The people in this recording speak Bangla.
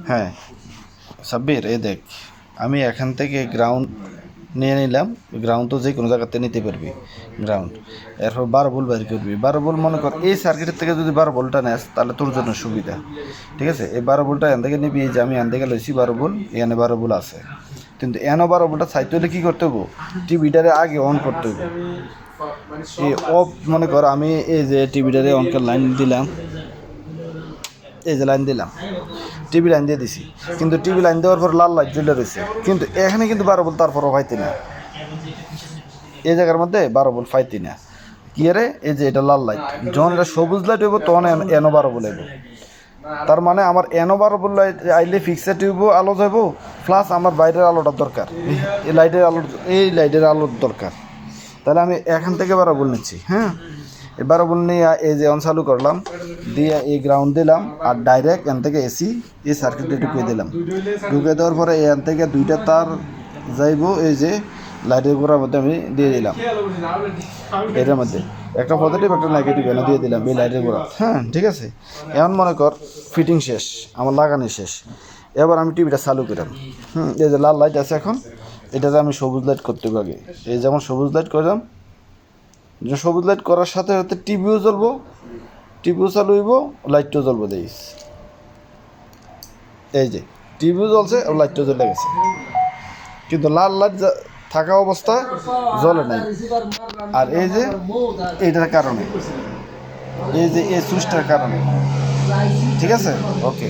হ্যাঁ সাব্বির, এই দেখ, আমি এখান থেকে গ্রাউন্ড নিয়ে নিলাম। গ্রাউন্ড তো যে কোনো জায়গাতে নিতে পারবি গ্রাউন্ড। এরপর 12 ভোল্ট বাইর করবি। 12 ভোল্ট মনে কর এই সার্কিটের থেকে যদি 12 ভোল্টটা নেস তাহলে তোর জন্য সুবিধা। ঠিক আছে, এই 12 ভোল্টটা এখান থেকে নিবি। যে আমি এখান থেকে লইছি 12 ভোল্ট, এখানে 12 ভোল্ট আছে, কিন্তু এনও 12 ভোল্টটা চাইতে হলে কী করতে হবো? টিভিটারে আগে অন করতে হবো। এই অফ মনে কর আমি এই যে টিভিটারে অনকার লাইন দিলাম, এই যে লাইন দিলাম, টিভি লাইন দিয়ে দিছি, কিন্তু টিভি লাইন দেওয়ার পর লাল লাইট জ্বলে রয়েছে, কিন্তু এখানে কিন্তু 12 ভোল্ট তারপরও পাইতি না। এই জায়গার মধ্যে 12 ভোল্ট পাইতি না। কি রে, এই যে এটা লাল লাইট, যখন এটা সবুজ লাইট হইব তখন এনও 12 ভোল্ট হইব। তার মানে আমার এনও 12 ভোল্ট লাইট আইলে ফিক্সড টিউবও আলো যাইব, প্লাস আমার বাইরের আলোটার দরকার, এই লাইটের আলোর দরকার। তাহলে আমি এখান থেকে 12 ভোল্ট নিচ্ছি। হ্যাঁ, এই 12 ভোল্ট নিয়ে এই যে অন চালু করলাম, দিয়ে এই গ্রাউন্ড দিলাম, আর ডাইরেক্ট এখান থেকে এসি এই সার্কিটে ঢুকিয়ে দিলাম। ঢুকিয়ে দেওয়ার পরে এখান থেকে 2টা তার যাইব এই যে লাইটের গোড়ার মধ্যে আমি দিয়ে দিলাম। এটার মধ্যে একটা পজিটিভ একটা নেগেটিভ এনে দিয়ে দিলাম এই লাইটের গোড়া। হ্যাঁ ঠিক আছে, এমন মনে কর ফিটিং শেষ, আমার লাগানো শেষ। এবার আমি টিভিটা চালু করলাম। এই যে লাল লাইট আছে, এখন এটাতে আমি সবুজ লাইট করতে পারি। এই যেমন সবুজ লাইট করলাম, সবুজ লাইট করার সাথে সাথে টিভিও জ্বলবো, টিভিও চালু হইব, লাইটটাও জ্বলবো। দেখিস এই যে টিভিও জ্বলছে আর লাইটটাও জ্বলে গেছে, কিন্তু লাল লাইট থাকা অবস্থায় জ্বলে নাই। আর এই যে এইটার কারণে, এই যে এই সুইচটার কারণে। ঠিক আছে, ওকে।